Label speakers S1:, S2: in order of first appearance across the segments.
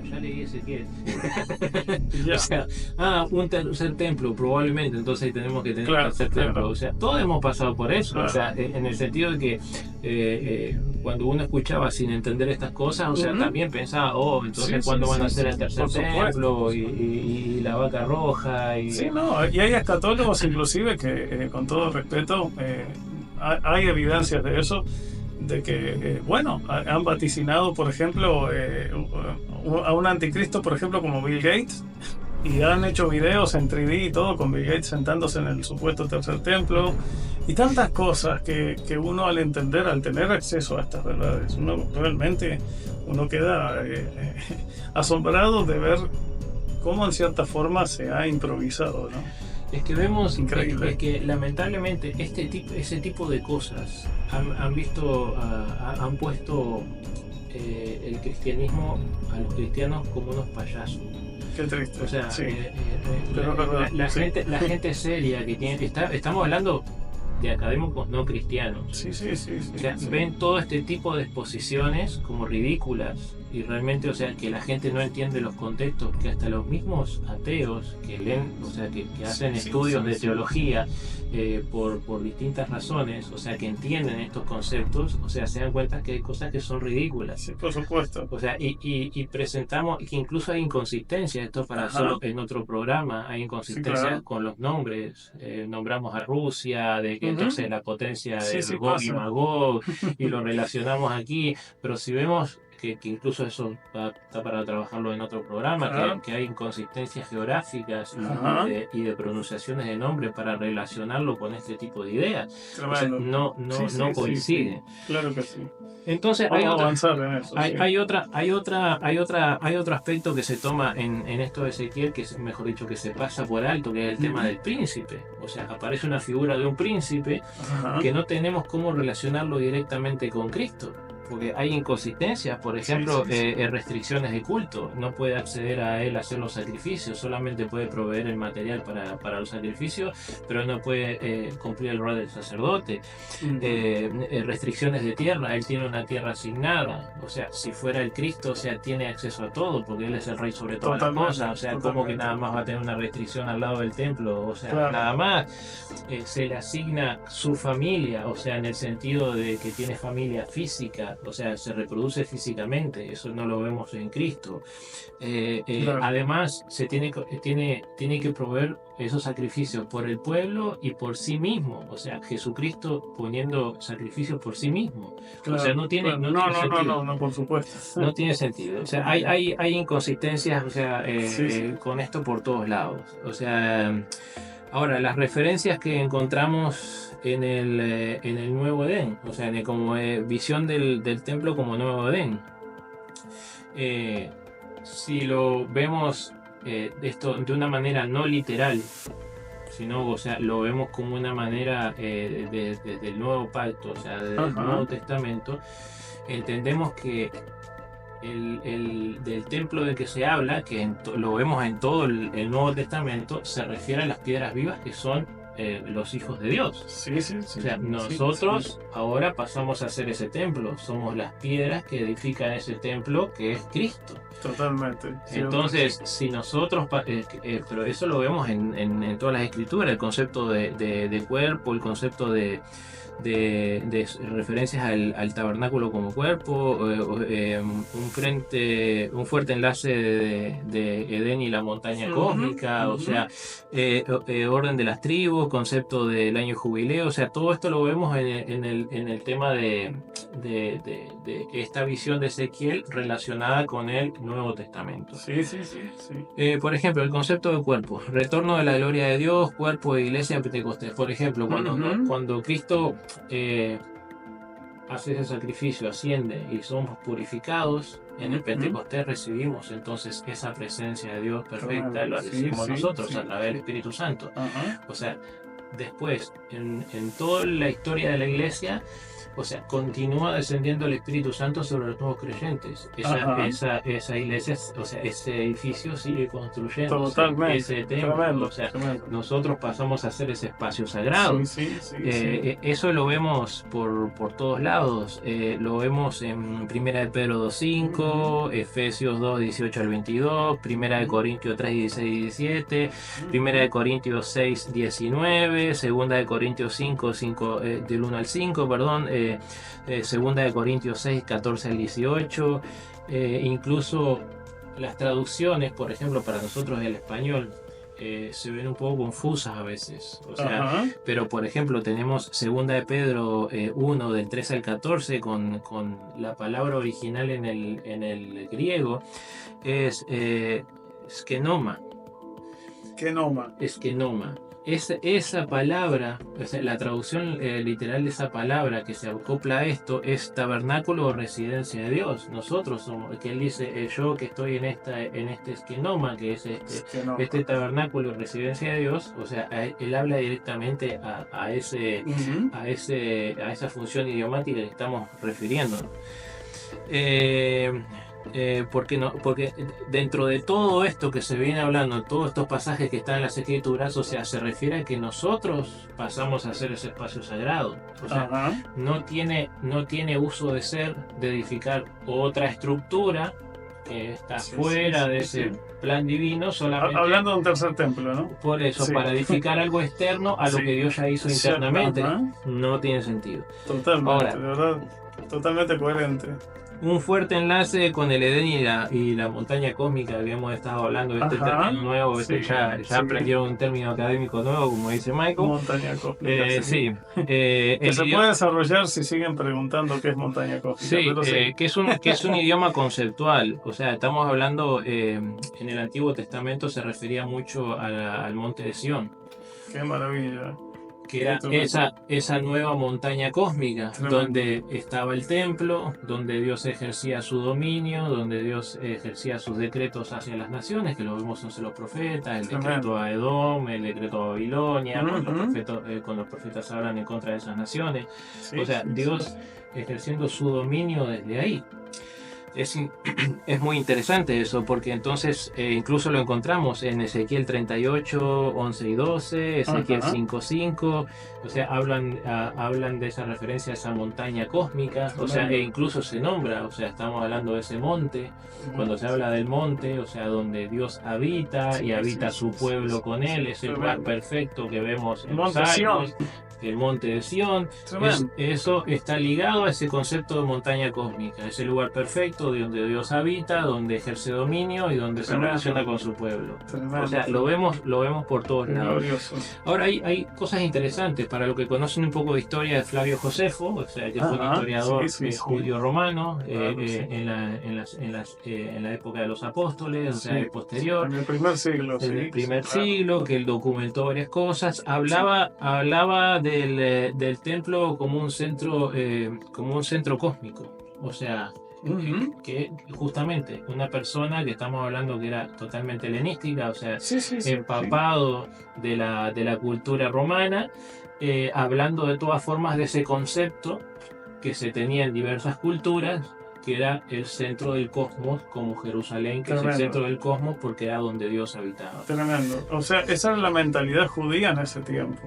S1: ya leí Ezequiel. O
S2: Ya,
S1: sea, un tercer templo, probablemente, entonces ahí tenemos que tener un
S2: claro,
S1: tercer templo.
S2: claro,
S1: O sea, todos hemos pasado por eso. O
S2: claro.
S1: sea, en el sentido de que cuando uno escuchaba sin entender estas cosas, o sea,
S2: Ujú.
S1: también pensaba, oh,
S2: Sí,
S1: entonces
S2: sí,
S1: ¿cuándo van a
S2: sí,
S1: hacer
S2: sí,
S1: el tercer
S2: por supuesto,
S1: templo
S2: por
S1: y,
S2: supuesto.
S1: y la vaca roja?
S2: Sí, no, y hay escatólogos inclusive que, con todo respeto, hay evidencias de eso, de que, bueno, han vaticinado, por ejemplo, a un anticristo, por ejemplo, como Bill Gates, y han hecho videos en 3D y todo con Bill Gates sentándose en el supuesto tercer templo, y tantas cosas que uno al entender, al tener acceso a estas verdades, uno realmente uno queda asombrado de ver cómo en cierta forma se ha improvisado, ¿no?
S1: Es que vemos, es
S2: Increíble.
S1: que lamentablemente ese tipo de cosas han visto, han puesto el cristianismo a los cristianos como unos payasos.
S2: Qué triste.
S1: O sea,
S2: Sí, pero es verdad. Sí,
S1: la gente seria que tiene, estamos hablando de académicos no cristianos.
S2: sí, sí, sí,
S1: O
S2: sí,
S1: sea,
S2: sí.
S1: ven todo este tipo de exposiciones como ridículas y realmente, o sea, que la gente no entiende los contextos, que hasta los mismos ateos que leen, o sea, que hacen
S2: Sí, sí,
S1: estudios
S2: sí,
S1: de
S2: sí.
S1: teología por distintas razones, o sea, que entienden estos conceptos, o sea, se dan cuenta que hay cosas que son ridículas.
S2: Sí, por supuesto.
S1: O sea, y presentamos que incluso hay inconsistencias, esto para hacerlo
S2: Ajá.
S1: en otro programa, hay
S2: Sí,
S1: inconsistencias
S2: claro.
S1: con los nombres, nombramos a Rusia, de que entonces
S2: Ujú.
S1: la potencia
S2: Sí,
S1: del
S2: sí
S1: Gog y
S2: pasa.
S1: Magog, y lo relacionamos aquí, pero si vemos que incluso eso está para trabajarlo en otro programa,
S2: Claro.
S1: que hay inconsistencias geográficas
S2: Ajá.
S1: y de pronunciaciones de nombre para relacionarlo con este tipo de ideas, o sea,
S2: Tremendo. Sí,
S1: no
S2: sí, sí, sí.
S1: coincide.
S2: Claro que sí.
S1: Entonces hay
S2: Vamos a
S1: otra,
S2: avanzar en eso, sí.
S1: hay otro aspecto que se toma en esto de Ezequiel, que es, mejor dicho, que se pasa por alto, que es el tema
S2: Ujú.
S1: del príncipe. O sea, aparece una figura de un príncipe
S2: Ajá.
S1: que no tenemos cómo relacionarlo directamente con Cristo. Porque hay inconsistencias, por
S2: Sí,
S1: ejemplo,
S2: sí, sí.
S1: restricciones de culto. No puede acceder a él a hacer los sacrificios, solamente puede proveer el material para los sacrificios, pero no puede cumplir el rol del sacerdote.
S2: Ujú.
S1: Restricciones de tierra, él tiene una tierra asignada, o sea, si fuera el Cristo, o sea, tiene acceso a todo, porque él es el rey sobre todas las
S2: Totalmente,
S1: cosas, o sea, como que
S2: totalmente.
S1: nada más va a tener una restricción al lado del templo, o sea,
S2: Claro.
S1: nada más. Se le asigna su familia, o sea, en el sentido de que tiene familia física, o sea, se reproduce físicamente, eso no lo vemos en Cristo.
S2: Claro.
S1: Además, tiene que proveer esos sacrificios por el pueblo y por sí mismo. O sea, Jesucristo poniendo sacrificios por sí mismo. O sea,
S2: Claro, claro.
S1: no
S2: No,
S1: tiene
S2: no, no,
S1: sentido.
S2: no, no, por supuesto.
S1: No tiene sentido. O sea, hay inconsistencias, o sea,
S2: Sí, sí.
S1: con esto por todos lados. O sea, ahora, las referencias que encontramos en el Nuevo Edén, o sea, como visión del templo como Nuevo Edén. Eh, si lo vemos esto de una manera no literal, sino, o sea, lo vemos como una manera desde el Nuevo Pacto, o sea, desde el
S2: Ajá.
S1: Nuevo Testamento, entendemos que del templo del que se habla, que lo vemos en todo el Nuevo Testamento, se refiere a las piedras vivas que son los hijos de Dios.
S2: Sí, sí,
S1: O
S2: sí.
S1: sea,
S2: Sí, sí.
S1: nosotros ahora pasamos a ser ese templo, somos las piedras que edifican ese templo que es Cristo.
S2: Totalmente. Cierto, sí.
S1: Entonces, si nosotros, pero eso lo vemos en todas las escrituras, el concepto de cuerpo, el concepto de referencias al tabernáculo como cuerpo, un fuerte enlace de Edén y la montaña
S2: Ujú,
S1: cósmica, o
S2: ujú.
S1: sea, orden de las tribus, concepto del año jubileo, o sea, todo esto lo vemos en el tema de esta visión de Ezequiel relacionada con el Nuevo Testamento.
S2: Sí, sí, sí, sí.
S1: Por ejemplo, el concepto de cuerpo, retorno de la gloria de Dios, cuerpo de iglesia en Pentecostés. Por ejemplo,
S2: Ujú,
S1: cuando Cristo hace ese sacrificio, asciende y somos purificados, en el
S2: ujú.
S1: Pentecostés recibimos entonces esa presencia de Dios perfecta,
S2: Tremendo.
S1: lo
S2: Sí,
S1: recibimos
S2: sí,
S1: nosotros a
S2: sí,
S1: través del
S2: sí.
S1: Espíritu Santo.
S2: Ajá.
S1: O sea, después, en toda la historia de la iglesia, o sea, continúa descendiendo el Espíritu Santo sobre los nuevos creyentes. Esa iglesia, o sea, ese edificio sigue construyendo ese templo.
S2: Tremendo,
S1: o sea,
S2: tremendo.
S1: Nosotros pasamos a ser ese espacio sagrado.
S2: Sí.
S1: Eso lo vemos por todos lados. Lo vemos en 1 de Pedro 2.5, Efesios 2.18 al 22, 1 de Corintios 3.16 y 17, 1 de Corintios 6.19, 2 de Corintios 5, del 1 al 5, perdón, 2 de Corintios 6.14 al 18, incluso las traducciones, por ejemplo, para nosotros el español, se ven un poco confusas a veces, o sea, pero por ejemplo tenemos 2 de Pedro 1 del 13 al 14 con la palabra original en el griego es skenoma. Eskenoma. Esa palabra, o sea, la traducción literal de esa palabra que se acopla a esto es tabernáculo o residencia de Dios. Nosotros somos, que él dice, yo que estoy en este eskenoma, que es este tabernáculo o residencia de Dios, o sea, él habla directamente a esa función idiomática que estamos refiriéndonos. Porque dentro de todo esto que se viene hablando, todos estos pasajes que están en las escrituras, o sea, se refiere a que nosotros pasamos a ser ese espacio sagrado. O sea, no tiene uso de ser de edificar otra estructura que está fuera de ese plan divino, solamente
S2: hablando de un tercer templo, ¿no?
S1: Por eso, para edificar algo externo a lo que Dios ya hizo internamente. No tiene sentido.
S2: Totalmente. Ahora, de verdad, totalmente coherente.
S1: Un fuerte enlace con el Edén y la montaña cósmica. Habíamos estado hablando de este término nuevo. Ya aprendieron un término académico nuevo, como dice Michael.
S2: Montaña cósmica.
S1: Que
S2: se puede desarrollar si siguen preguntando qué es montaña cósmica.
S1: Que es un idioma conceptual. O sea, estamos hablando, en el Antiguo Testamento se refería mucho al monte de Sión.
S2: Qué maravilla.
S1: Que era esa nueva montaña cósmica, donde estaba el templo, donde Dios ejercía su dominio, donde Dios ejercía sus decretos hacia las naciones, que lo vemos en los profetas, el decreto a Edom, el decreto a Babilonia, cuando los profetas hablan en contra de esas naciones. Dios ejerciendo su dominio desde ahí. Es muy interesante eso, porque entonces incluso lo encontramos en Ezequiel 38, 11 y 12, Ezequiel 5:5, o sea, hablan de esa referencia a esa montaña cósmica, o sea, incluso se nombra, o sea, estamos hablando de ese monte, cuando se habla del monte, o sea, donde Dios habita y habita su pueblo con él, ese lugar perfecto que vemos en los Salmos, el monte de Sión, eso está ligado a ese concepto de montaña cósmica, ese lugar perfecto donde Dios habita, donde ejerce dominio y donde se relaciona con su pueblo. O sea, lo vemos por todos lados. Ahora hay cosas interesantes para los que conocen un poco de historia de Flavio Josefo, o sea, que fue un historiador judío romano en la época de los apóstoles, o sea, el posterior.
S2: En el primer siglo.
S1: En el primer siglo, que él documentó varias cosas. Hablaba del templo como un centro cósmico, o sea, que justamente una persona que estamos hablando que era totalmente helenística, o sea, empapado de la cultura romana, hablando de todas formas de ese concepto que se tenía en diversas culturas, que era el centro del cosmos, como Jerusalén, que es el centro del cosmos porque era donde Dios habitaba.
S2: Tremendo. O sea, esa era la mentalidad judía en ese tiempo.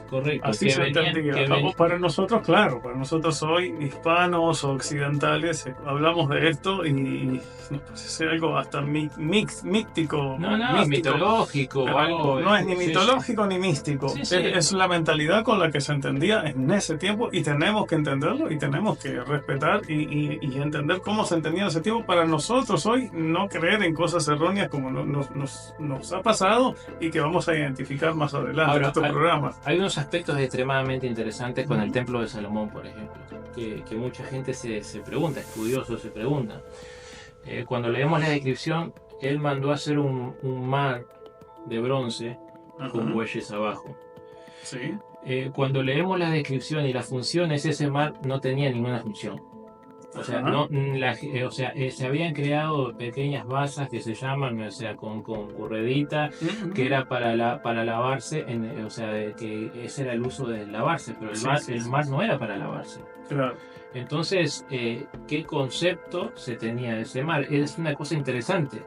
S1: Correcto.
S2: Así se entendía. Para nosotros, claro, para nosotros hoy, hispanos o occidentales, hablamos de esto y nos parece algo hasta místico.
S1: No, mitológico. Algo,
S2: no es ni mitológico ni místico. Es la mentalidad con la que se entendía en ese tiempo y tenemos que entenderlo y tenemos que respetar y entender cómo se entendía en ese tiempo para nosotros hoy no creer en cosas erróneas como nos ha pasado y que vamos a identificar más adelante en estos programas.
S1: Hay unos aspectos extremadamente interesantes con el Templo de Salomón, por ejemplo, que mucha gente se pregunta, estudiosos se preguntan. Cuando leemos la descripción, él mandó a hacer un mar de bronce con bueyes abajo.
S2: Sí.
S1: Cuando leemos la descripción y las funciones, ese mar no tenía ninguna función. O sea,
S2: Ajá.
S1: se habían creado pequeñas basas que se llaman, o sea, con ruedita, que
S2: Ujú.
S1: era para lavarse, o sea, que ese era el uso de lavarse, pero
S2: Sí, sí,
S1: el
S2: sí,
S1: mar
S2: sí.
S1: no era para lavarse.
S2: Claro.
S1: Entonces, ¿qué concepto se tenía de ese mar? Es una cosa interesante.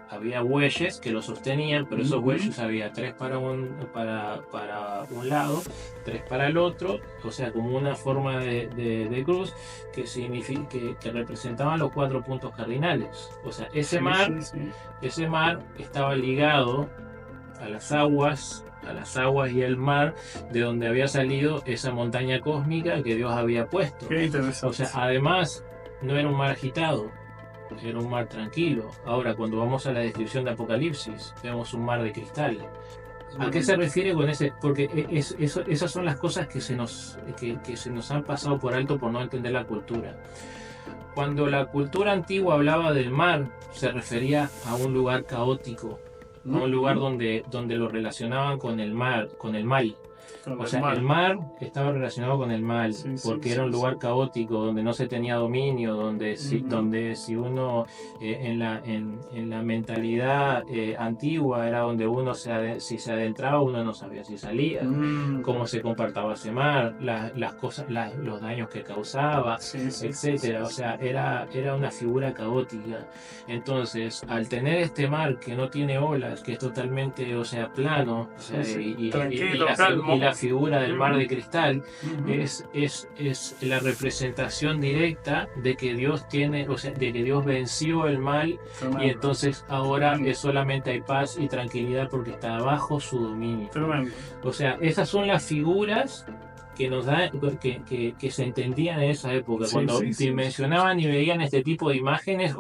S1: Había bueyes que lo sostenían, pero esos
S2: Ujú.
S1: bueyes había tres para un lado, tres para el otro, o sea, como una forma de cruz que representaban los 4 puntos cardinales. O sea,
S2: Sí, sí, sí.
S1: ese mar estaba ligado a las aguas y el mar de donde había salido esa montaña cósmica que Dios había puesto.
S2: Qué
S1: O sea,
S2: interesante.
S1: además, no era un mar agitado, era un mar tranquilo. Ahora, cuando vamos a la descripción de Apocalipsis, vemos un mar de cristal. ¿A qué se refiere con ese? Porque esas son las cosas que se nos han pasado por alto por no entender la cultura. Cuando la cultura antigua hablaba del mar, se refería a un lugar caótico, a un lugar
S2: Ujú.
S1: donde lo relacionaban con el mar, con el mal.
S2: Con
S1: O
S2: el
S1: sea, el
S2: mal.
S1: mar estaba relacionado con el mal,
S2: Sí, sí,
S1: porque era un
S2: sí, sí.
S1: lugar caótico, donde no se tenía dominio,
S2: Ujú.
S1: donde si uno en la mentalidad antigua era donde si se adentraba, uno no sabía si salía,
S2: Mm.
S1: cómo se comportaba ese mar, las cosas, los daños que causaba,
S2: Sí, sí, sí, sí,
S1: etcétera. O
S2: sí.
S1: sea, era una figura caótica. Entonces, al tener este mar que no tiene olas, que es totalmente, o sea, plano, o
S2: Sí,
S1: sea,
S2: sí. Tranquilo,
S1: y
S2: calmo.
S1: la figura del mar de
S2: Ujú.
S1: cristal
S2: Ujú.
S1: es la representación directa de que Dios tiene, o sea, de que Dios venció el mal y
S2: Tremendo.
S1: entonces ahora
S2: Tremendo.
S1: solamente hay paz y tranquilidad porque está bajo su dominio.
S2: Tremendo.
S1: O sea, esas son las figuras que nos da, que se entendían en esa época.
S2: Sí,
S1: Cuando
S2: sí, sí, sí.
S1: dimensionaban y veían este tipo de imágenes,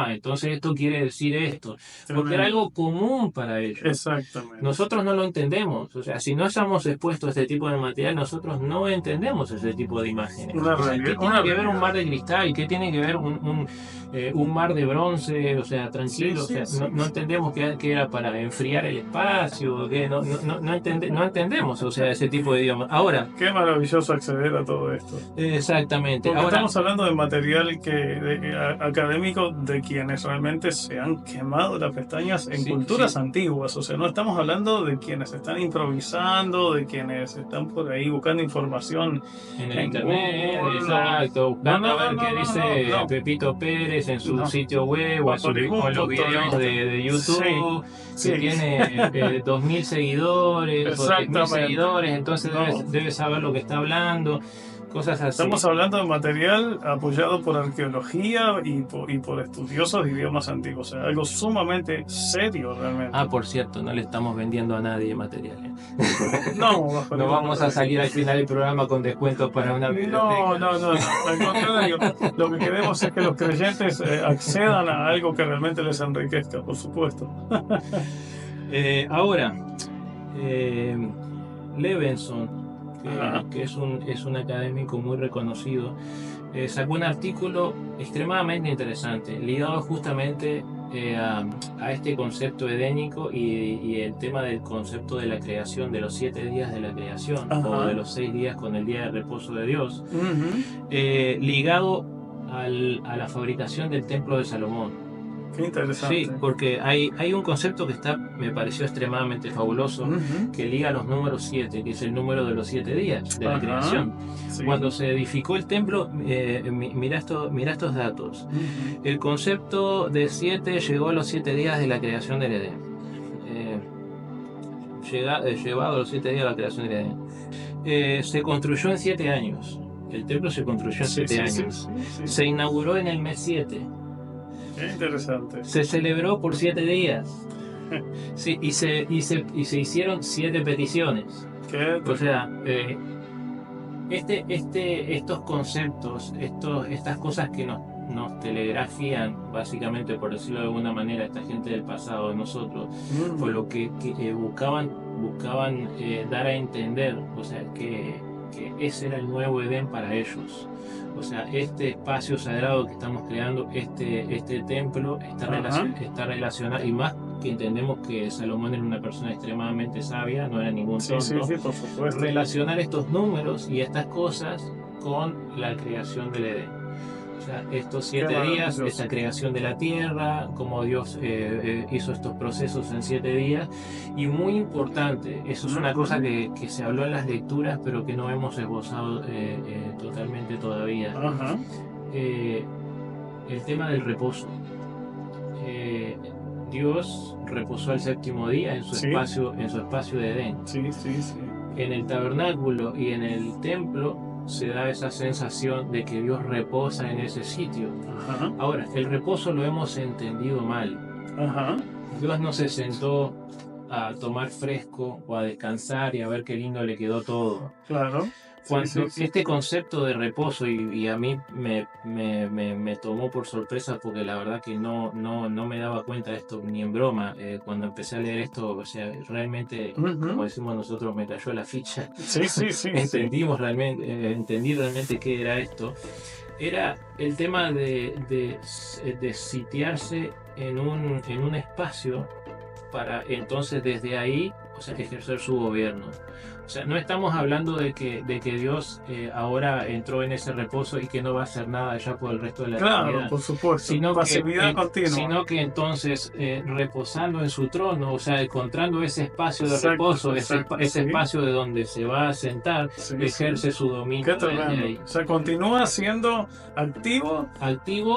S1: entonces esto quiere decir esto, porque era
S2: Tremendo.
S1: algo común para ellos.
S2: Exactamente, sí.
S1: Nosotros no lo entendemos, o sea, si no estamos expuestos a este tipo de material, nosotros no entendemos ese tipo de imágenes.
S2: Una
S1: O sea, ¿qué
S2: realidad,
S1: tiene
S2: una
S1: que ver un mar
S2: realidad.
S1: de cristal? ¿Qué tiene que ver un mar de bronce? O sea,
S2: Sí,
S1: tranquilo, o
S2: sí,
S1: sea,
S2: sí,
S1: no
S2: sí.
S1: entendemos que era para enfriar el espacio, que no entendemos, o sea, ese tipo de idiomas. Ahora,
S2: Qué maravilloso acceder a todo esto.
S1: exactamente,
S2: Porque
S1: ahora,
S2: estamos hablando de material académico de quienes realmente se han quemado las pestañas en
S1: sí,
S2: culturas
S1: sí,
S2: antiguas. O sea, no estamos hablando de quienes están improvisando, de quienes están por ahí buscando información
S1: en el
S2: en
S1: internet,
S2: Google.
S1: exacto,
S2: No,
S1: buscando
S2: no,
S1: a
S2: no,
S1: ver
S2: no,
S1: qué
S2: no, no,
S1: dice
S2: no,
S1: Pepito Pérez en su
S2: no.
S1: sitio web o en los videos
S2: Paparigún.viste.
S1: de
S2: Sí,
S1: YouTube, que
S2: sí,
S1: tiene 2.000 seguidores o 10.000
S2: exactamente.
S1: seguidores, entonces
S2: No.
S1: debe saber lo que está hablando, cosas
S2: Estamos
S1: así.
S2: hablando de material apoyado por arqueología y por estudiosos de idiomas antiguos, o sea, algo sumamente serio realmente.
S1: Por cierto, no le estamos vendiendo a nadie materiales.
S2: No, bajo
S1: No
S2: ningún
S1: vamos a
S2: concepto.
S1: salir al final del programa con descuentos para una
S2: No,
S1: biblioteca.
S2: no, no, no. Al contrario, lo que queremos es que los creyentes accedan a algo que realmente les enriquezca, por supuesto.
S1: Ahora, eh, Levenson,
S2: Ajá,
S1: que es un académico muy reconocido, sacó un artículo extremadamente interesante, ligado justamente a este concepto edénico y el tema del concepto de la creación, de los 7 días de la creación, o de
S2: ajá.
S1: los 6 días con el día de reposo de Dios,
S2: Ujú.
S1: ligado a la fabricación del templo de Salomón.
S2: Qué
S1: Sí,
S2: interesante.
S1: porque hay un concepto que me pareció extremadamente fabuloso,
S2: Ujú.
S1: que liga los números 7, que es el número de los 7 días de la
S2: Ajá,
S1: creación.
S2: sí.
S1: Cuando se edificó el templo, mira estos datos.
S2: Ujú.
S1: El concepto de 7 llegó a los 7 días de la creación del Edén. Eh, Llevado a los 7 días de la creación del Edén. Se construyó en 7 años. El templo se construyó en
S2: Sí,
S1: 7
S2: sí, sí,
S1: años.
S2: sí, sí.
S1: Se inauguró en el mes 7.
S2: Qué interesante.
S1: Se celebró por 7 días. Sí, y se hicieron 7 peticiones.
S2: Qué
S1: O sea,
S2: tremendo.
S1: estos conceptos, estas cosas que nos telegrafían, básicamente, por decirlo de alguna manera, esta gente del pasado de nosotros, fue
S2: Ujú.
S1: lo que buscaban dar a entender, o sea, que ese era el nuevo Edén para ellos. O sea, este espacio sagrado que estamos creando, este templo,
S2: Ajá.
S1: está relacionado, y más que entendemos que Salomón era una persona extremadamente sabia, no era ningún
S2: Sí, sí,
S1: tonto,
S2: sí, por supuesto.
S1: relacionar estos números y estas cosas con la creación del Edén. O sea, estos 7 días, esta creación de la tierra, cómo Dios hizo estos procesos en 7 días. Y muy importante, eso es una cosa que se habló en las lecturas, pero que no hemos esbozado totalmente todavía. El tema del reposo. Dios reposó el 7º día en su espacio de Edén. En el tabernáculo y en el templo se da esa sensación de que Dios reposa en ese sitio. Ahora, el reposo lo hemos entendido mal. Dios no se sentó a tomar fresco o a descansar y a ver qué lindo le quedó todo.
S2: Claro.
S1: Cuando este concepto de reposo, y a mí me tomó por sorpresa, porque la verdad que no me daba cuenta de esto ni en broma. Cuando empecé a leer esto, o sea, realmente, como decimos nosotros, me cayó la ficha. Entendí realmente qué era esto. Era el tema de sitiarse en un espacio para entonces desde ahí, o sea, ejercer su gobierno. O sea, no estamos hablando de que Dios ahora entró en ese reposo y que no va a hacer nada ya por el resto de la eternidad.
S2: Claro, por supuesto. Sino que entonces
S1: reposando en su trono, o sea, encontrando ese espacio de reposo, ese espacio de donde se va a sentar, ejerce su dominio.
S2: Qué tremendo. O sea, continúa siendo activo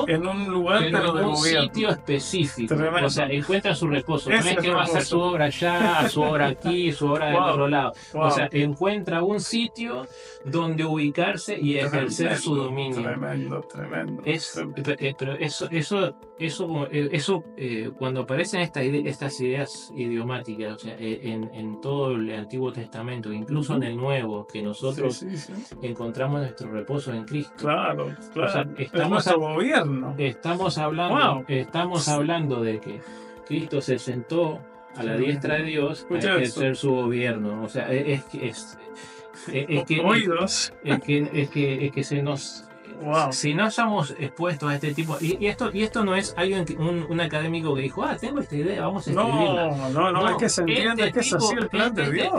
S2: en un lugar, pero
S1: en un sitio específico.
S2: Tremendo.
S1: O sea, encuentra su reposo. No es que va a hacer su obra allá, su obra aquí, su obra del otro lado. O sea, encuentra un sitio donde ubicarse y ejercer su dominio.
S2: Tremendo.
S1: Pero eso cuando aparecen estas ideas idiomáticas, o sea, en todo el Antiguo Testamento, incluso en el Nuevo, que nosotros encontramos nuestro reposo en Cristo.
S2: Claro.
S1: O sea, estamos hablando de que Cristo se sentó a la diestra de Dios a ejercer su gobierno. O sea, es que se nos... Si no estamos expuestos a este tipo, y esto no es alguien un académico que dijo, tengo esta idea, vamos a escribirla.
S2: No, es que se entiende que es así el plan de Dios.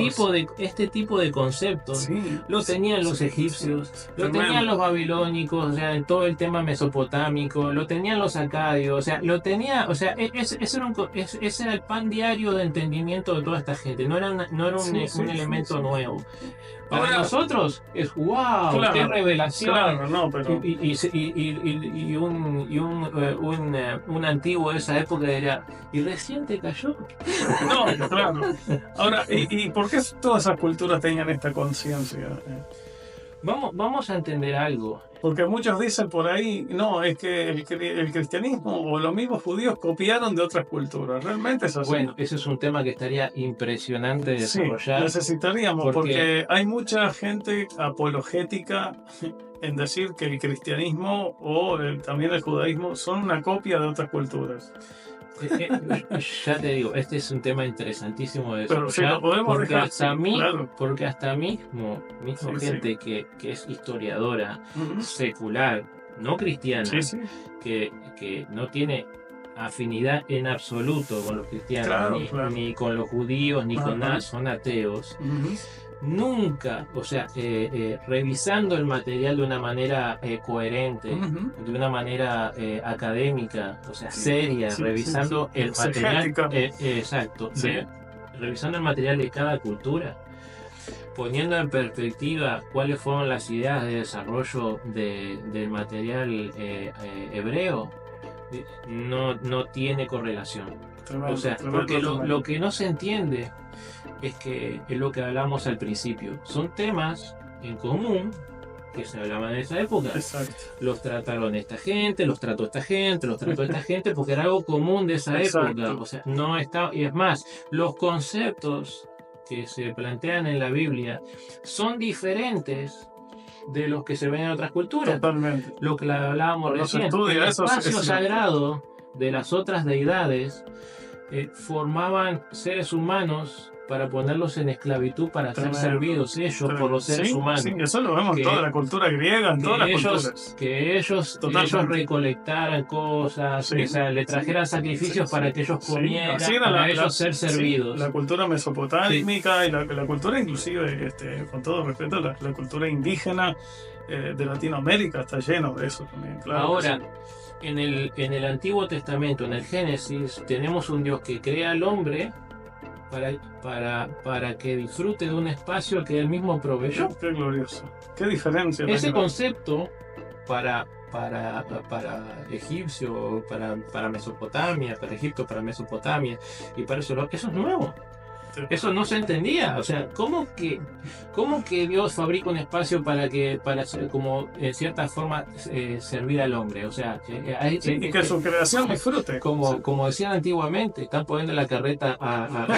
S1: Este tipo de conceptos lo tenían los egipcios, lo tenían los babilónicos, o sea, en todo el tema mesopotámico, lo tenían los acadios, o sea, ese era el pan diario de entendimiento de toda esta gente, no era un elemento nuevo. Para nosotros es wow, qué revelación. Y un antiguo de esa época diría, ¿y recién te cayó?
S2: No, claro. Ahora, ¿y por qué todas esas culturas tenían esta conciencia?
S1: Vamos a entender algo.
S2: Porque muchos dicen por ahí, no, es que el cristianismo o los mismos judíos copiaron de otras culturas. ¿Realmente es así?
S1: Bueno, ese es un tema que estaría impresionante de desarrollar.
S2: Necesitaríamos, porque hay mucha gente apologética en decir que el cristianismo o también el judaísmo son una copia de otras culturas.
S1: Ya te digo, este es un tema interesantísimo de
S2: desarrollar,
S1: porque hasta mismo gente que es historiadora secular, no cristiana, que no tiene afinidad en absoluto con los cristianos, ni con los judíos, ni con nada, son ateos. Nunca, o sea, revisando el material de una manera coherente, de una manera académica, o sea, seria, revisando el material, revisando el material de cada cultura, poniendo en perspectiva cuáles fueron las ideas de desarrollo del material hebreo, no tiene correlación. O sea, porque lo que no se entiende es que es lo que hablamos al principio. Son temas en común que se hablaban en esa época.
S2: Exacto.
S1: Los trataron esta gente, los trató esta gente, porque era algo común de esa época. O sea, no está, y es más, los conceptos que se plantean en la Biblia son diferentes de los que se ven en otras culturas.
S2: Totalmente.
S1: Lo que hablábamos recién, el espacio sagrado de las otras deidades formaban seres humanos para ponerlos en esclavitud, para ser servidos ellos por los seres humanos.
S2: Sí, eso lo vemos en toda la cultura griega, en todas las culturas.
S1: Que ellos recolectaran cosas, o sea, le trajeran sacrificios para que ellos comieran, para ellos ser servidos.
S2: La cultura mesopotámica y la cultura inclusive, con todo respeto, la cultura indígena, de Latinoamérica está lleno de eso también, claro.
S1: Ahora, en el Antiguo Testamento, en el Génesis, tenemos un Dios que crea al hombre para que disfrute de un espacio que él mismo proveyó.
S2: Qué glorioso. Qué diferencia.
S1: Ese concepto para egipcio, para Mesopotamia, para Egipto, para Mesopotamia y para eso es nuevo. Eso no se entendía. O sea, ¿cómo que Dios fabrica un espacio para como en cierta forma servir al hombre? O sea,
S2: y que su creación disfrute.
S1: Como decían antiguamente, están poniendo la carreta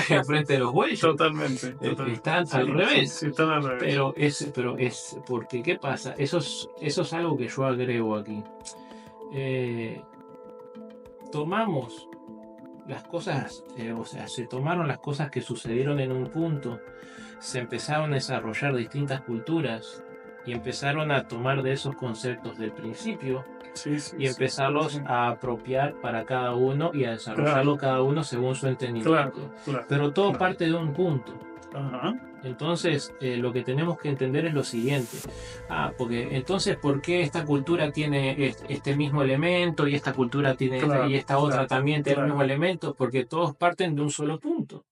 S1: enfrente de los bueyes.
S2: Totalmente.
S1: Están al revés.
S2: Sí, están al revés.
S1: Pero es porque, ¿qué pasa? Eso es algo que yo agrego aquí. Tomamos las cosas, se tomaron las cosas que sucedieron en un punto, se empezaron a desarrollar distintas culturas y empezaron a tomar de esos conceptos del principio y empezarlos a apropiar para cada uno y a desarrollarlo cada uno según su entendimiento. Pero todo parte de un punto.
S2: Ajá.
S1: Entonces, lo que tenemos que entender es lo siguiente. Porque entonces, ¿por qué esta cultura tiene este mismo elemento y esta cultura tiene y esta otra también tiene el mismo elemento? Porque todos parten de un solo punto.